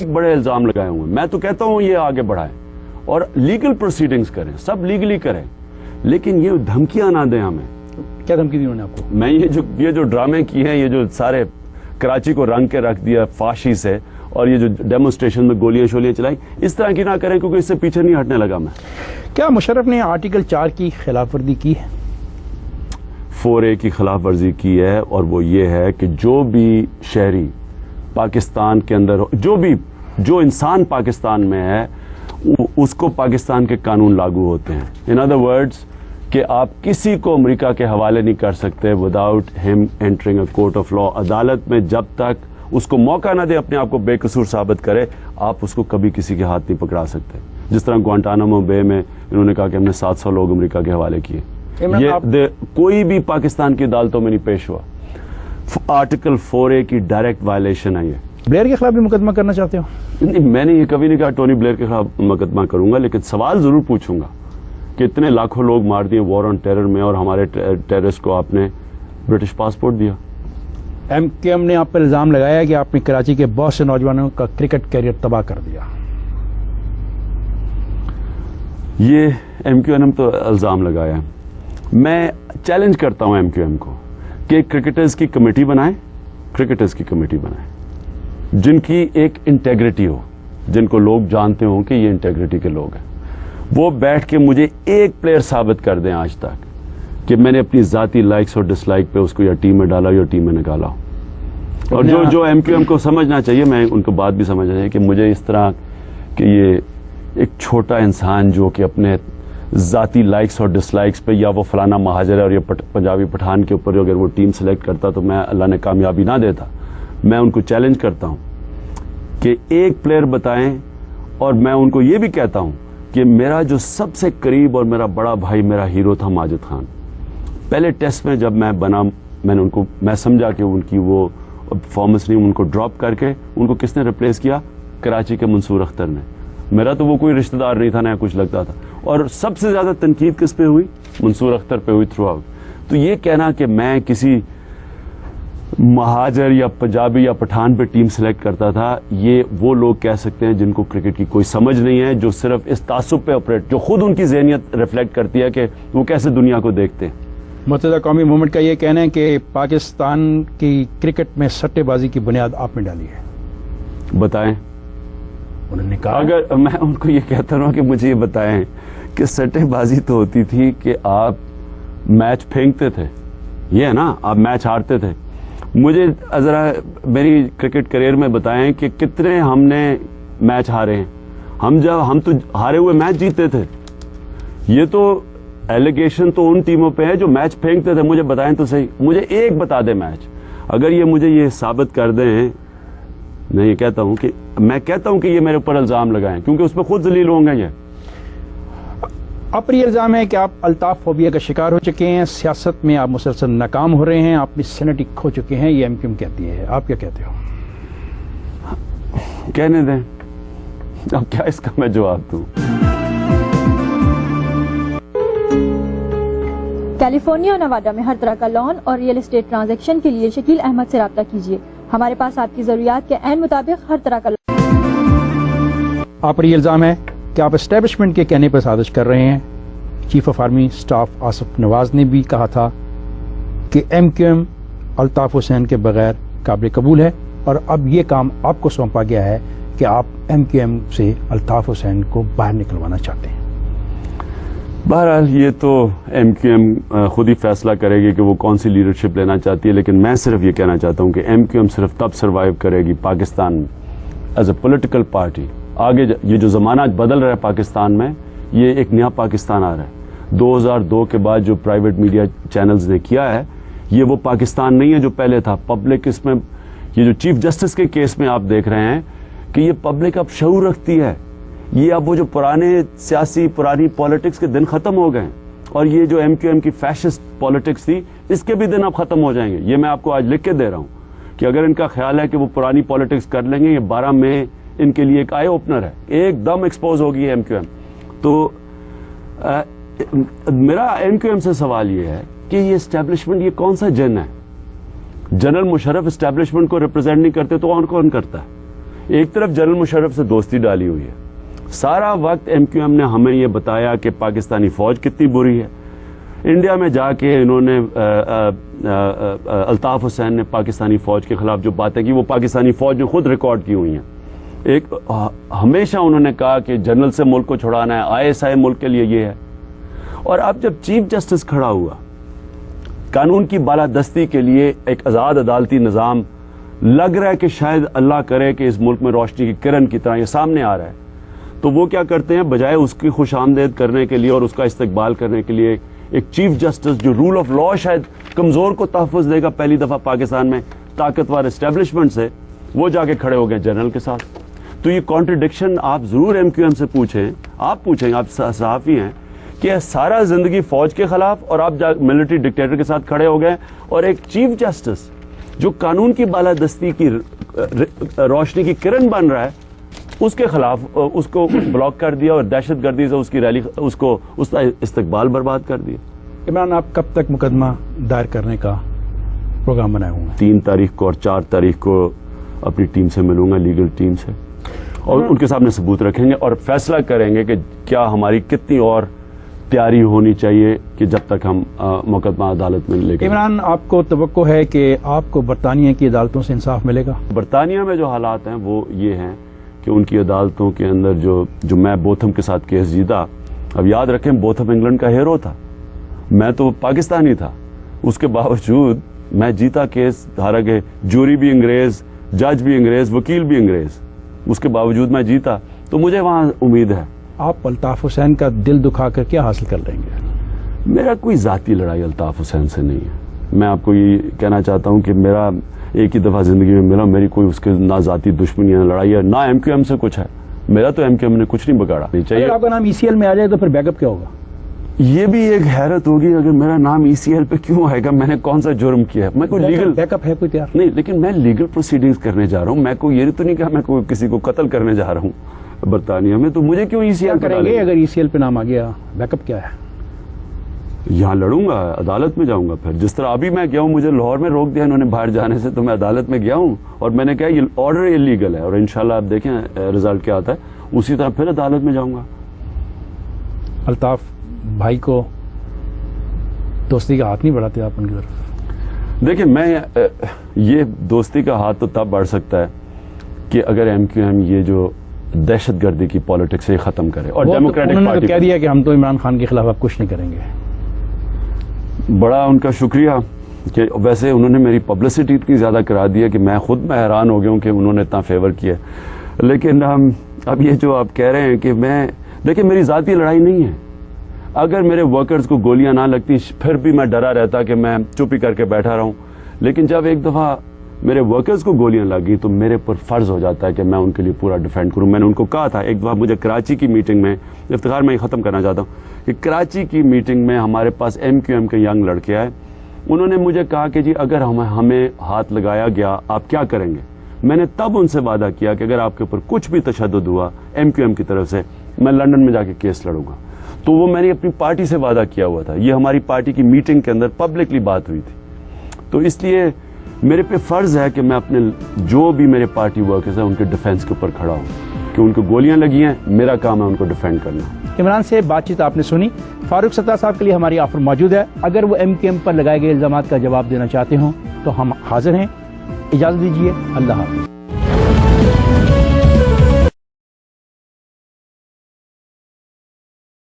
बड़े इल्जाम लगाए हुए हैं। मैं तो कहता हूं ये आगे बढ़ाएं और लीगल प्रोसीडिंग्स करें, सब लीगली करें, लेकिन ये धमकियां ना दें हमें। क्या धमकी दी उन्होंने आपको? मैं ये जो ड्रामे किए हैं, ये जो सारे कराची को रंग के रख दिया फाशी से, और ये जो डेमोन्स्ट्रेशन में गोलियां शोलियां चलाई, इस तरह की ना करें, क्योंकि इससे पीछे नहीं हटने लगा मैं। क्या मुशर्रफ ने आर्टिकल 4 की खिलाफ वर्जी की है? 4A की खिलाफ वर्जी की है, और वो ये है कि जो भी शहरी पाकिस्तान के अंदर, जो इंसान पाकिस्तान में है, उसको पाकिस्तान के कानून लागू होते हैं। इन अदर वर्ड्स कि आप किसी को अमेरिका के हवाले नहीं कर सकते without him entering a court of law. अदालत में जब तक उसको मौका ना दे अपने आप को बेकसूर साबित करे, आप उसको कभी किसी के हाथ नहीं पकड़ा सकते। जिस तरह ग्वांटानामो बे में इन्होंने कहा कि हमने 700 लोग अमेरिका के हवाले किए, ये कोई भी पाकिस्तान की अदालतों में नहीं पेश हुआ। आर्टिकल 4A की डायरेक्ट वायलेशन है ये। ब्लेयर के खिलाफ भी मुकदमा करना चाहते हो? नहीं, मैंने ये कभी नहीं कहा टोनी ब्लेयर के खिलाफ मुकदमा करूंगा, लेकिन सवाल जरूर पूछूंगा कि इतने लाखों लोग मार दिए वॉर ऑन टेरर में, और हमारे टेररिस्ट को आपने ब्रिटिश पासपोर्ट दिया। MQM ने आप पर इल्जाम लगाया कि आपने कराची के बहुत से नौजवानों का क्रिकेट कैरियर तबाह कर दिया। ये MQM ने तो इल्जाम लगाया है। मैं चैलेंज करता हूं MQM को कि क्रिकेटर्स की कमेटी बनाएं, जिनकी एक इंटेग्रिटी हो, जिनको लोग जानते हो कि ये इंटेग्रिटी के लोग हैं। वो बैठ के मुझे एक प्लेयर साबित कर दें आज तक कि मैंने अपनी जाती लाइक्स और डिसलाइक पे उसको या टीम में डाला या टीम में निकाला। और जो MQM को समझना चाहिए, मैं उनको बात भी समझना चाहिए कि मुझे इस तरह कि ये एक छोटा इंसान जो कि अपने जाती लाइक्स और डिसलाइक्स पे, या वो फलाना महाजर है और ये पंजाबी पठान के ऊपर अगर वो टीम सेलेक्ट करता तो मैं अल्लाह ने कामयाबी ना देता। मैं उनको चैलेंज करता हूं कि एक प्लेयर बताएं, और मैं उनको ये भी कहता हूं कि मेरा जो सबसे करीब और मेरा बड़ा भाई, मेरा हीरो था माजिद खान। पहले टेस्ट में जब मैं बना, मैं समझा कि उनकी वो परफॉर्मेंस नहीं, उनको ड्रॉप करके उनको किसने रिप्लेस किया? कराची के मंसूर अख्तर ने। मेरा तो वो कोई रिश्तेदार नहीं था, ना कुछ लगता था। और सबसे ज्यादा तनकीद किस पे हुई? मंसूर अख्तर पे हुई थ्रू आउट। तो ये कहना कि मैं किसी महाजर या पंजाबी या पठान पे टीम सेलेक्ट करता था, ये वो लोग कह सकते हैं जिनको क्रिकेट की कोई समझ नहीं है, जो सिर्फ इस तासुब पे ऑपरेट, जो खुद उनकी ज़हनियत रिफ्लेक्ट करती है कि वो कैसे दुनिया को देखते हैं। मुत्तहिदा कौमी मूवमेंट का ये कहना है कि पाकिस्तान की क्रिकेट में सट्टेबाजी की बुनियाद आप में डाली है। बताएं। उन्होंने कहा, अगर मैं उनको ये कहता हूँ कि मुझे ये बताएं कि सट्टेबाजी तो होती थी कि आप मैच फेंकते थे, ये है ना, आप मैच हारते थे। मुझे जरा मेरी क्रिकेट करियर में बताएं कि कितने हमने मैच हारे हैं। हम तो हारे हुए मैच जीतते थे। ये तो एलिगेशन तो उन टीमों पे है जो मैच फेंकते थे। मुझे बताएं तो सही, मुझे एक बता दे मैच। अगर ये मुझे ये साबित कर दें, मैं ये कहता हूं कि ये मेरे ऊपर इल्जाम लगाएं, क्योंकि उसमें खुद जलील होंगे। ये अपर ये इल्जाम है कि आप अल्ताफ फोबिया का शिकार हो चुके हैं, सियासत में आप मुसलसल नाकाम हो रहे हैं, आप अपनी सैनिटी खो चुके हैं, ये MQM कहती है। आप क्या कहते हो? कहने दें, अब क्या इसका मैं जवाब दूं? कैलिफोर्निया और नवाडा में हर तरह का लोन और रियल एस्टेट ट्रांजैक्शन के लिए शकील अहमद से राब्ता कीजिए। हमारे पास आपकी जरूरियात के ऐन मुताबिक हर तरह का। आप पर ये इल्जाम है कि आप एस्टेब्लिशमेंट के कहने पर साजिश कर रहे हैं। Chief of army staff Asif Nawaz ने भी कहा था कि MQM अल्ताफ हुसैन के बगैर काबिल कबूल है, और अब ये काम आपको सौंपा गया है कि आप MQM से अल्ताफ हुसैन को बाहर निकलवाना चाहते हैं। बहरहाल ये तो MQM खुद ही फैसला करेगी कि वो कौन सी लीडरशिप लेना चाहती है, लेकिन मैं सिर्फ ये कहना चाहता हूँ कि MQM सिर्फ तब सर्वाइव करेगी Pakistan as a political party. आगे ये जो ज़माना बदल रहा है पाकिस्तान में, ये एक नया पाकिस्तान आ रहा है। 2002 के बाद जो प्राइवेट मीडिया चैनल्स ने किया है, ये वो पाकिस्तान नहीं है जो पहले था। पब्लिक इसमें, ये जो चीफ जस्टिस के केस में आप देख रहे हैं कि ये पब्लिक अब शऊर रखती है। ये अब वो जो पुरानी पॉलिटिक्स के दिन खत्म हो गए, और ये जो MQM की फैशिस्ट पॉलिटिक्स थी, इसके भी दिन अब खत्म हो जाएंगे। ये मैं आपको आज लिख के दे रहा हूं कि अगर इनका ख्याल है कि वो पुरानी पॉलिटिक्स कर लेंगे, ये 12 मई इनके लिए एक आई ओपनर है, एकदम एक्सपोज होगी MQM। तो मेरा MQM से सवाल ये है कि ये एस्टेब्लिशमेंट, ये कौन सा जन है? जनरल मुशर्रफ एस्टेब्लिशमेंट को रिप्रेजेंट नहीं करते तो और कौन करता है? ایک طرف جنرل مشرف سے دوستی ڈالی ہوئی ہے, سارا وقت MQM نے ہمیں یہ بتایا کہ پاکستانی فوج کتنی بری ہے. انڈیا میں جا کے انہوں نے الطاف حسین نے پاکستانی فوج کے خلاف جو باتیں کی وہ پاکستانی فوج نے خود ریکارڈ کی ہوئی ہیں. ہمیشہ انہوں نے کہا کہ جنرل سے ملک کو چھڑانا ہے, ISI ملک کے لیے یہ ہے. اور اب جب چیف جسٹس کھڑا ہوا, قانون کی بالادستی کے لیے ایک آزاد عدالتی نظام لگ رہا ہے کہ شاید اللہ کرے کہ اس ملک میں روشنی کی کرن کی طرح یہ سامنے آ رہا ہے, تو وہ کیا کرتے ہیں, بجائے اس کی خوش آمدید کرنے کے لیے اور اس کا استقبال کرنے کے لیے ایک چیف جسٹس جو رول آف لا شاید کمزور کو تحفظ دے گا پہلی دفعہ پاکستان میں طاقتور اسٹیبلشمنٹ سے, وہ جا کے کھڑے ہو گئے جنرل کے ساتھ. تو یہ کانٹرڈکشن آپ ضرور MQM سے پوچھیں, آپ پوچھیں, آپ صحافی ہیں, کہ سارا زندگی فوج کے خلاف اور آپ ملٹری ڈکٹیٹر کے ساتھ کھڑے ہو گئے, اور ایک چیف جسٹس جو قانون کی بالادستی کی روشنی کی کرن بن رہا ہے اس کے خلاف اس کو بلاک کر دیا اور دہشت گردی سے اس کی ریلی اس کا استقبال برباد کر دیا. عمران, آپ کب تک مقدمہ دائر کرنے کا پروگرام بنائے ہوئے ہیں؟ 3 تاریخ کو اور 4 تاریخ کو اپنی ٹیم سے ملوں گا, لیگل ٹیم سے, اور ان کے سامنے ثبوت رکھیں گے اور فیصلہ کریں گے کہ کیا ہماری کتنی اور تیاری ہونی چاہیے کہ جب تک ہم مقدمہ عدالت میں لے کے. عمران, آپ کو توقع ہے کہ آپ کو برطانیہ کی عدالتوں سے انصاف ملے گا؟ برطانیہ میں جو حالات ہیں وہ یہ ہیں کہ ان کی عدالتوں کے اندر جو میں بوتھم کے ساتھ کیس جیتا, اب یاد رکھیں بوتھم انگلینڈ کا ہیرو تھا, میں تو پاکستانی تھا, اس کے باوجود میں جیتا کیس, حالانکہ جوری بھی انگریز, جج بھی انگریز, وکیل بھی انگریز, اس کے باوجود میں جیتا. تو مجھے وہاں امید ہے. آپ الطاف حسین کا دل دکھا کر کیا حاصل کر لیں گے؟ میرا کوئی ذاتی لڑائی الطاف حسین سے نہیں ہے. میں آپ کو یہ کہنا چاہتا ہوں کہ میرا ایک ہی دفعہ زندگی میں ملا, میری کوئی اس کے نہ ذاتی دشمنی ہے, لڑائی ہے, نہ MQM سے کچھ ہے. میرا تو MQM نے کچھ نہیں بگاڑا. نہیں چاہیے اگر آپ کا نام ECL میں آ جائے تو پھر بیک اپ کیا ہوگا؟ یہ بھی ایک حیرت ہوگی, اگر میرا نام ECL پہ کیوں آئے گا, میں نے کون سا جرم کیا ہے؟ میں کوئی لیگل بیک اپ ہے کوئی تیار نہیں, لیکن میں لیگل پروسیڈنگز کرنے جا رہا ہوں. میں کوئی یہ تو نہیں کہا میں کوئی کسی کو قتل کرنے جا رہا ہوں برطانیہ میں, تو مجھے کیوں ECL کریں گے؟ اگر ECL پہ نام آ گیا, بیک اپ کیا ہے؟ یہاں لڑوں گا, عدالت میں جاؤں گا. پھر جس طرح ابھی میں گیا ہوں, مجھے لاہور میں روک دیا انہوں نے باہر جانے سے, تو میں عدالت میں گیا ہوں اور میں نے کہا یہ آرڈر انلیگل ہے, اور انشاءاللہ آپ دیکھیں رزلٹ کیا آتا ہے, اسی طرح پھر عدالت میں جاؤں گا. الطاف بھائی کو دوستی کا ہاتھ نہیں بڑھاتے آپ ان کی طرف؟ دیکھیں, میں یہ دوستی کا ہاتھ تو تب بڑھ سکتا ہے کہ اگر MQM یہ جو دہشت گردی کی پالیٹکس ہے ختم کرے, اور ڈیموکریٹک پارٹی کہہ دیا کہ ہم تو عمران خان کے خلاف اب کچھ نہیں کریں گے. بڑا ان کا شکریہ کہ ویسے انہوں نے میری پبلسٹی اتنی زیادہ کرا دی ہے کہ میں خود میں حیران ہو گیا ہوں کہ انہوں نے اتنا فیور کیا. لیکن اب یہ جو آپ کہہ رہے ہیں کہ میں, دیکھیں میری ذاتی لڑائی نہیں ہے. اگر میرے ورکرز کو گولیاں نہ لگتی پھر بھی میں ڈرا رہتا کہ میں چپی کر کے بیٹھا رہوں, لیکن جب ایک دفعہ میرے ورکرز کو گولیاں لگی تو میرے پر فرض ہو جاتا ہے کہ میں ان کے لیے پورا ڈیفینڈ کروں. میں نے ان کو کہا تھا ایک دفعہ, مجھے کراچی کی میٹنگ میں, افتخار میں یہ ختم کرنا چاہتا ہوں کہ کراچی کی میٹنگ میں ہمارے پاس MQM کے ینگ لڑکے آئے, انہوں نے مجھے کہا کہ جی اگر ہمیں ہاتھ لگایا گیا آپ کیا کریں گے. میں نے تب ان سے وعدہ کیا کہ اگر آپ کے اوپر کچھ بھی تشدد ہوا MQM کی طرف سے, میں لندن میں جا کے کیس لڑوں گا. تو وہ میں نے اپنی پارٹی سے وعدہ کیا ہوا تھا, یہ ہماری پارٹی کی میٹنگ کے اندر پبلکلی بات ہوئی تھی. تو اس لیے میرے پہ فرض ہے کہ میں اپنے جو بھی میرے پارٹی ورکرز ہیں ان کے ڈیفینس کے اوپر کھڑا ہوں, کہ ان کو گولیاں لگی ہیں, میرا کام ہے ان کو ڈیفینڈ کرنا. عمران سے بات چیت آپ نے سنی. فاروق ستار صاحب کے لیے ہماری آفر موجود ہے, اگر وہ MQM پر لگائے گئے الزامات کا جواب دینا چاہتے ہوں تو ہم حاضر ہیں. اجازت دیجیے, اللہ حافظ.